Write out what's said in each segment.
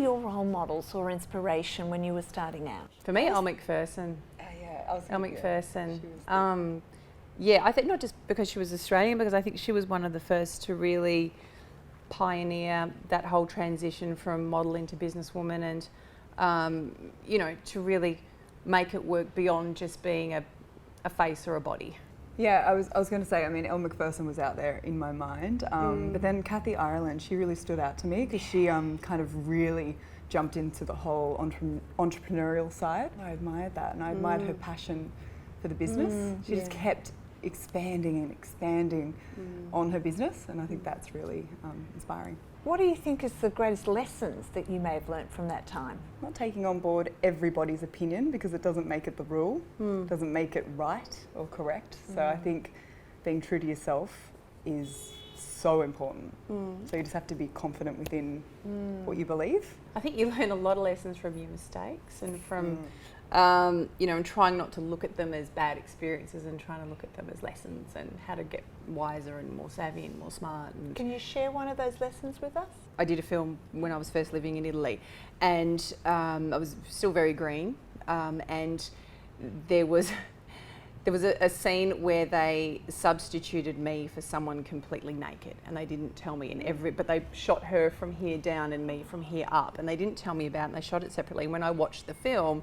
your role models or inspiration when you were starting out? For me, Elle Macpherson. Elle Macpherson. Macpherson. Yeah, I think not just because she was Australian, because I think she was one of the first to really pioneer that whole transition from model into businesswoman, and you know, to really make it work beyond just being a face or a body. Yeah, I was going to say, I mean, Elle Macpherson was out there in my mind, but then Kathy Ireland, she really stood out to me because she kind of really jumped into the whole entrepreneurial side. I admired that, and I admired her passion for the business. She just kept expanding and expanding on her business, and I think that's really inspiring. What do you think is the greatest lessons that you may have learnt from that time? Not taking on board everybody's opinion, because it doesn't make it the rule, doesn't make it right or correct. So I think being true to yourself is so important. So you just have to be confident within what you believe. I think you learn a lot of lessons from your mistakes and from, you know, and trying not to look at them as bad experiences and trying to look at them as lessons and how to get wiser and more savvy and more smart. And can you share one of those lessons with us? I did a film when I was first living in Italy, and I was still very green, and there was a scene where they substituted me for someone completely naked, and they didn't tell me but they shot her from here down and me from here up, and they didn't tell me about it, and they shot it separately. When I watched the film,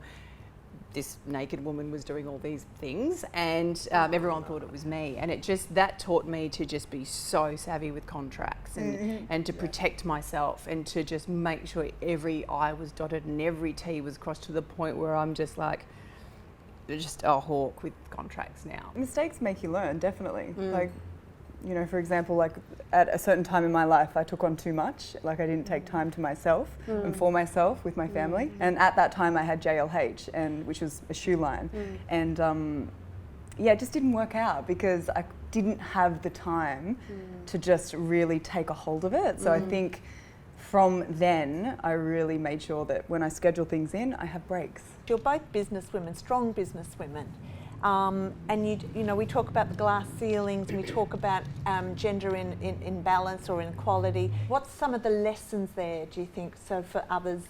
this naked woman was doing all these things, and everyone thought it was me, and that taught me to just be so savvy with contracts and to protect myself and to just make sure every I was dotted and every T was crossed, to the point where I'm just like a hawk with contracts now. Mistakes make you learn, definitely. Like, you know, for example, like at a certain time in my life, I took on too much. Like, I didn't take time to myself and for myself with my family. And at that time I had JLH, which was a shoe line. And yeah, it just didn't work out because I didn't have the time to just really take a hold of it. So I think from then, I really made sure that when I schedule things in, I have breaks. You're both businesswomen, strong businesswomen. And you know, we talk about the glass ceilings, and we talk about gender imbalance or inequality. What's some of the lessons there, do you think, so for others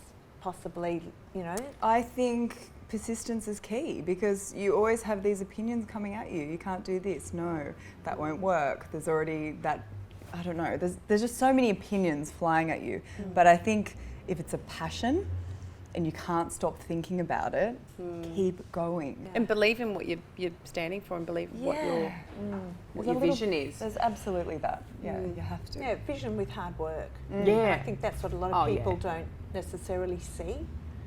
possibly, you know? I think persistence is key, because you always have these opinions coming at you. You can't do this, no, that won't work. There's already that, I don't know, there's just so many opinions flying at you. But I think if it's a passion, and you can't stop thinking about it, keep going. And believe in what you're standing for, and believe what your vision is. There's absolutely that. Yeah, you have to. Yeah, vision with hard work. Yeah. I think that's what a lot of people don't necessarily see.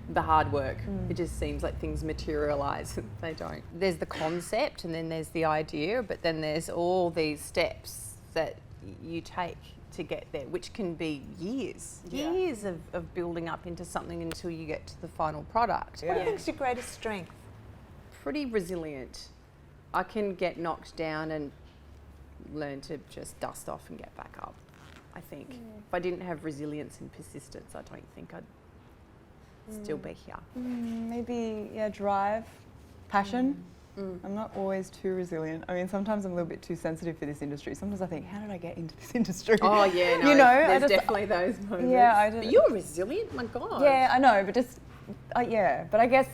The hard work. It just seems like things materialise. They don't. There's the concept, and then there's the idea, but then there's all these steps that you take to get there, which can be years of building up into something until you get to the final product. What do you think is your greatest strength? Pretty resilient. I can get knocked down and learn to just dust off and get back up, I think. If I didn't have resilience and persistence, I don't think I'd still be here. Maybe, drive, passion. I'm not always too resilient. I mean, sometimes I'm a little bit too sensitive for this industry. Sometimes I think, how did I get into this industry? Oh yeah, no, you know, there's definitely those moments. Yeah, but you're resilient, my God. Yeah, I know, but just, but I guess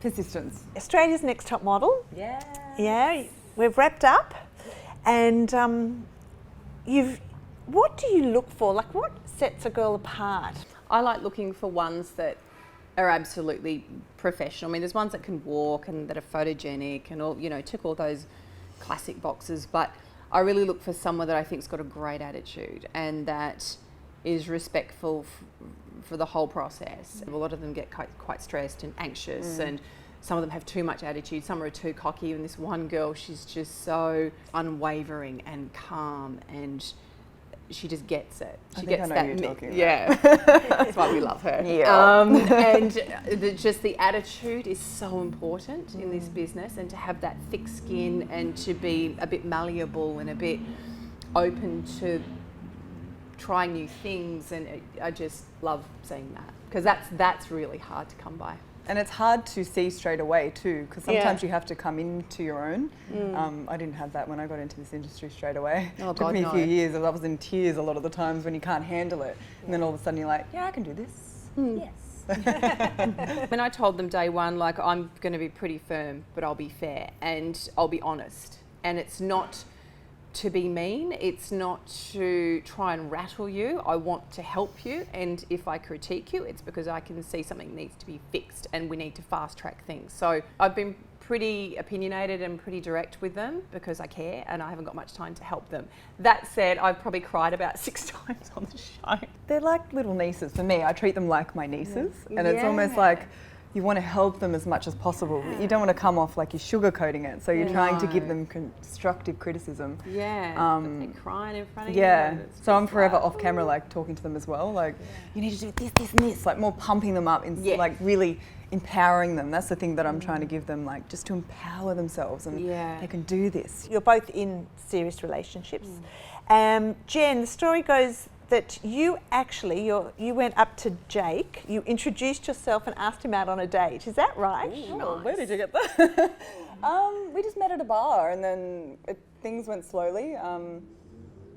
persistence. Australia's Next Top Model. Yeah. Yeah, we've wrapped up, and what do you look for? Like, what sets a girl apart? I like looking for ones that are absolutely professional. I mean, there's ones that can walk and that are photogenic and all, you know, tick all those classic boxes, but I really look for someone that I think's got a great attitude and that is respectful for the whole process. A lot of them get quite stressed and anxious, and some of them have too much attitude, some are too cocky, and this one girl, she's just so unwavering and calm, and she just gets it. She gets that. You're talking about. Yeah, that's why we love her. Yeah. And just the attitude is so important in this business, and to have that thick skin and to be a bit malleable and a bit open to trying new things, and I just love seeing that, because that's really hard to come by. And it's hard to see straight away too, because sometimes you have to come into your own. I didn't have that when I got into this industry straight away. Oh, It took God, me no. a few years. I was in tears a lot of the times when you can't handle it. And then all of a sudden you're like, yeah, I can do this. Yes. When I told them day one, like, I'm going to be pretty firm, but I'll be fair and I'll be honest. And it's not to be mean, it's not to try and rattle you. I want to help you, and if I critique you, it's because I can see something needs to be fixed and we need to fast track things. So I've been pretty opinionated and pretty direct with them because I care and I haven't got much time to help them. That said, I've probably cried about 6 times on the show. They're like little nieces for me. I treat them like my nieces. And it's almost Yeah. like you want to help them as much as possible. You don't want to come off like you're sugarcoating it. So you're trying to give them constructive criticism. Yeah, but they're crying in front of Yeah. you. It's So I'm just forever like, off camera, like talking to them as well. Like, you need to do this, this, and this. Like more pumping them up, like really empowering them. That's the thing that I'm trying to give them, like just to empower themselves and they can do this. You're both in serious relationships. Jen, the story goes that you actually, you went up to Jake, you introduced yourself and asked him out on a date. Is that right? Oh, where did you get that? We just met at a bar and then things went slowly.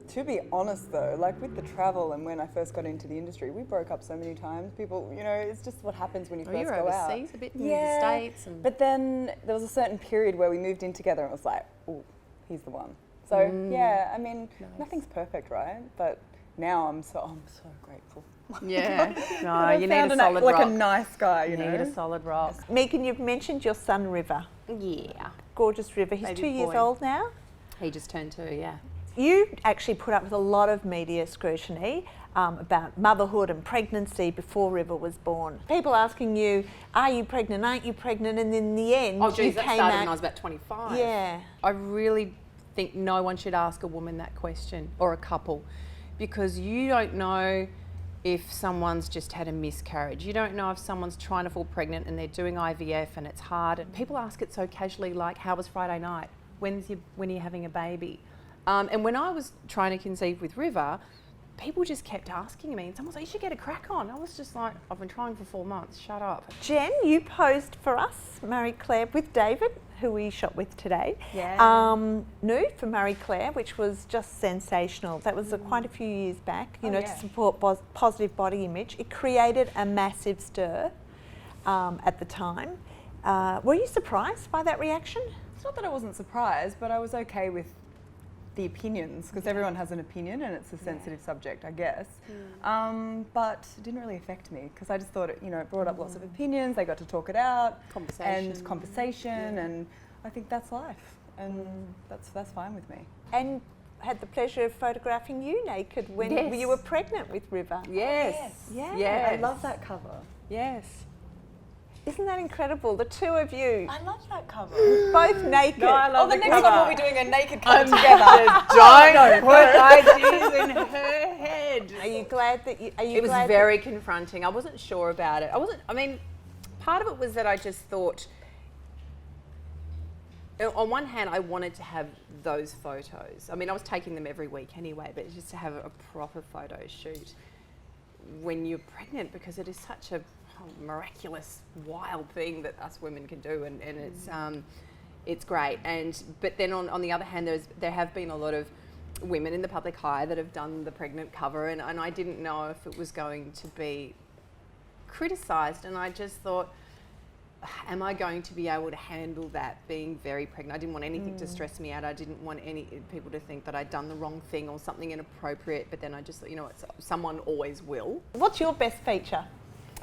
To be honest though, like with the travel and when I first got into the industry, we broke up so many times. People, you know, it's just what happens when you first you're go out. overseas a bit in the States. And But then there was a certain period where we moved in together and it was like, oh, he's the one. So yeah, I mean, nothing's perfect, right? But now I'm so grateful. yeah, no, I you need found a solid rock. like a nice guy, you You know. need a solid rock. Megan, you've mentioned your son River. Yeah. Gorgeous River. He's Baby 2 years boy. old now. He just turned 2, yeah. You actually put up with a lot of media scrutiny about motherhood and pregnancy before River was born. People asking you, are you pregnant, aren't you pregnant? And in the end, Oh, geez, you that came started out. when I was about 25. Yeah. I really think no one should ask a woman that question, or a couple, because you don't know if someone's just had a miscarriage. You don't know if someone's trying to fall pregnant and they're doing IVF and it's hard. And people ask it so casually, like, how was Friday night? When are you having a baby? And when I was trying to conceive with River, people just kept asking me, and someone was like, you should get a crack on. I was just like, I've been trying for 4 months, shut up. Jen, you posed for us, Marie Claire, with David, who we shot with today. Yeah. Nude for Marie Claire, which was just sensational. That was quite a few years back, you know, yeah. to support positive body image. It created a massive stir at the time. Were you surprised by that reaction? It's not that I wasn't surprised, but I was okay with the opinions because everyone has an opinion and it's a sensitive subject, I guess. But it didn't really affect me because I just thought it, you know, it brought up lots of opinions. They got to talk it out, conversation, and I think that's life, and that's fine with me. And had the pleasure of photographing you naked when Yes. you were pregnant with River. Yes. Yeah. Yes. I love that cover. Yes. Isn't that incredible? The two of you, I love that cover. both naked. No, I love The the next cover. one we'll be doing a naked cover together. Don't put ideas in her head. Are you glad that you? Are you It was glad very confronting. I wasn't sure about it. I mean, part of it was that I just thought, on one hand, I wanted to have those photos. I mean, I was taking them every week anyway, but just to have a proper photo shoot when you're pregnant, because it is such a miraculous, wild thing that us women can do, and it's great. But then on the other hand, there have been a lot of women in the public eye that have done the pregnant cover, and I didn't know if it was going to be criticised, and I just thought, am I going to be able to handle that, being very pregnant? I didn't want anything to stress me out. I didn't want any people to think that I'd done the wrong thing or something inappropriate, but then I just thought, you know what, someone always will. What's your best feature?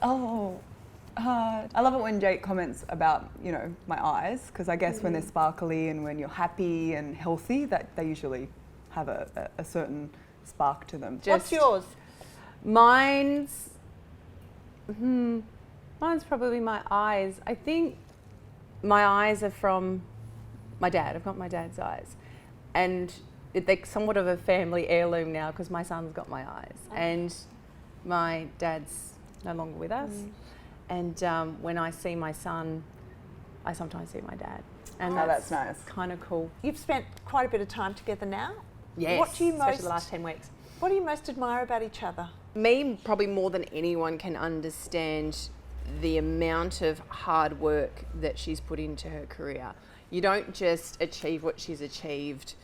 I love it when Jake comments about, you know, my eyes, because I guess when they're sparkly and when you're happy and healthy, that they usually have a certain spark to them. What's yours? Mine's probably my eyes. I think my eyes are from my dad. I've got my dad's eyes, and they're somewhat of a family heirloom now because my son's got my eyes, and my dad's no longer with us. And when I see my son, I sometimes see my dad, and that's nice. Kind of cool. You've spent quite a bit of time together now. Yes. What do you especially the last 10 weeks. What do you most admire about each other? Me, probably more than anyone, can understand the amount of hard work that she's put into her career. You don't just achieve what she's achieved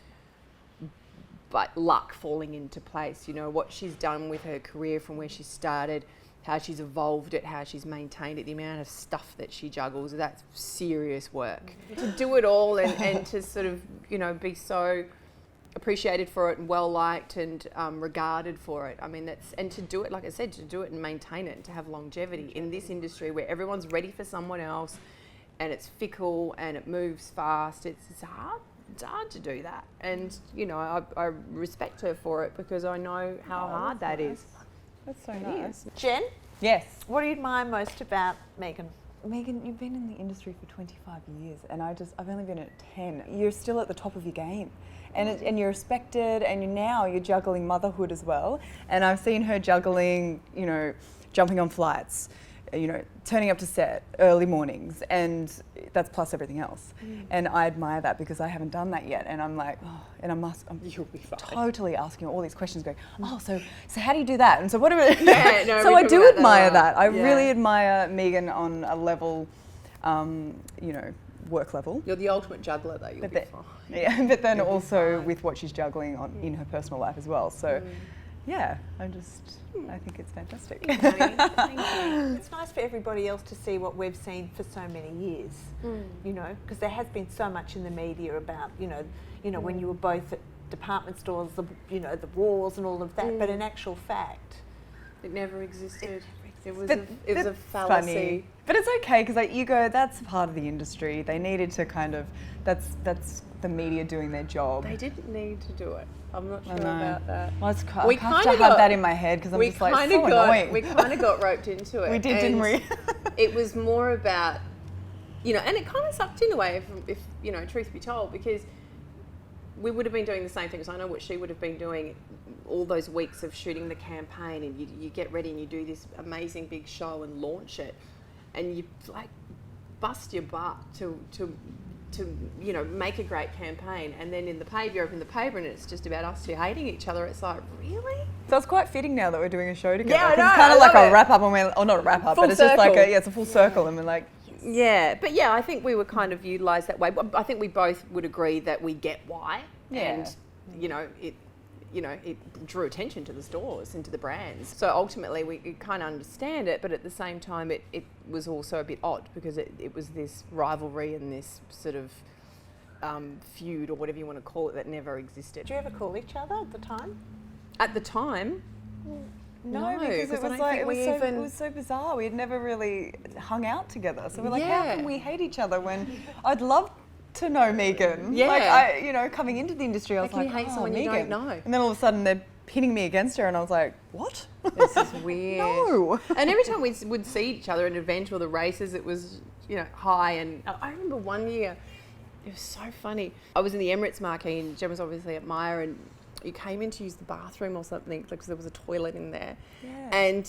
by luck falling into place. You know, what she's done with her career from where she started, how she's evolved it, how she's maintained it, the amount of stuff that she juggles, that's serious work. To do it all and to sort of, you know, be so appreciated for it and well liked and regarded for it. I mean, and to do it, like I said, to do it and maintain it and to have longevity in this industry where everyone's ready for someone else and it's fickle and it moves fast. It's hard. It's hard to do that. And, you know, I respect her for it because I know how hard that is. That's so nice. Jen, Yes. what do you admire most about Megan? Megan, you've been in the industry for 25 years and I've only been at 10. You're still at the top of your game. And you're respected, and now you're juggling motherhood as well. And I've seen her juggling, you know, jumping on flights, you know, turning up to set early mornings, and that's plus everything else. And I admire that because I haven't done that yet. And I'm like, oh, and I'm You'll be fine. totally asking her all these questions, going, oh, so how do you do that? And so what do we? Yeah, no, so we I talk do about admire that. that. I Yeah. really admire Megan on a level, you know, work level. You're the ultimate juggler, though. You'll But be then- fine. Yeah, but then You'll be also fine. with what she's juggling on in her personal life as well. So, yeah, I think it's fantastic. It's nice for everybody else to see what we've seen for so many years, you know, because there has been so much in the media about, you know, when you were both at department stores, you know, the wars and all of that. But in actual fact, It never existed. It was But a that's fallacy. funny. But it's okay because like, you go, that's part of the industry. They needed to kind of, that's the media doing their job. They didn't need to do it. I'm not sure I know. about that. Well, it's, I We have kinda to have got- that in my head because I'm just like, so annoying. We kind of got roped into it. We did, didn't we? It was more about, you know, and it kind of sucked in a way, if you know, truth be told, because we would have been doing the same things. I know what she would have been doing all those weeks of shooting the campaign, and you get ready and you do this amazing big show and launch it, and you like bust your butt to you know, make a great campaign, and then in the paper, you open the paper and it's just about us two hating each other. It's like, really? So it's quite fitting now that we're doing a show together. Yeah, I 'cause know, it's kind I of like love a it. wrap up, or not a wrap up, Full but it's just like circle. it's a full circle, and we're like, Yeah, but yeah, I think we were kind of utilised that way. I think we both would agree that we get why, and you know, it drew attention to the stores and to the brands. So ultimately, we kind of understand it, but at the same time, it was also a bit odd because it was this rivalry and this sort of feud or whatever you want to call it that never existed. did you ever call each other at the time? At the time, no, because it I was don't like think it was so bizarre. We had never really hung out together, so we're like, Yeah. how can we hate each other when I'd love to know Megan? Yeah. Like you know, coming into the industry, I was How can like, you hate oh, someone you Megan. don't know? And then all of a sudden they're pinning me against her, and I was like, what? this is weird. No. And every time we would see each other at an event or the races, it was, you know, high. And I remember one year, it was so funny. I was in the Emirates marquee and Jen was obviously at Myer, and you came in to use the bathroom or something because there was a toilet in there. Yeah. And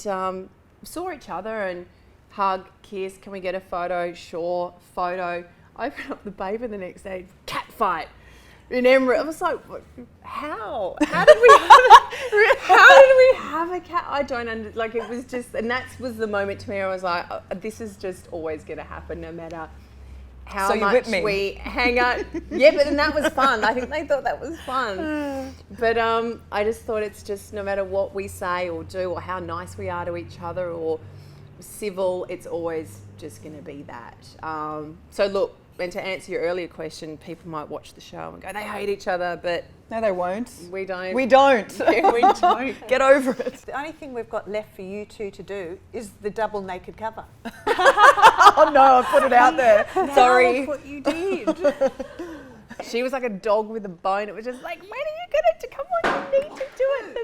saw each other and hug, kiss, can we get a photo? Sure, photo. I opened up the paper the next day, cat fight in Emirates. I was like, how? How did we have a cat? I don't like, it was just, and that was the moment to me I was like, oh, this is just always going to happen no matter how So you much whipped me. we hang out. Yeah, but then that was fun. I think they thought that was fun. But I just thought it's just no matter what we say or do or how nice we are to each other or civil, it's always just going to be that. So look, and to answer your earlier question, people might watch the show and go, they hate each other, but No, they won't. we don't. We don't. Yeah, we don't. Get over it. The only thing we've got left for you two to do is the double naked cover. Oh no, I put it out there. Sorry. Look what you did. She was like a dog with a bone. It was just like, when are you going to come on? You need to do it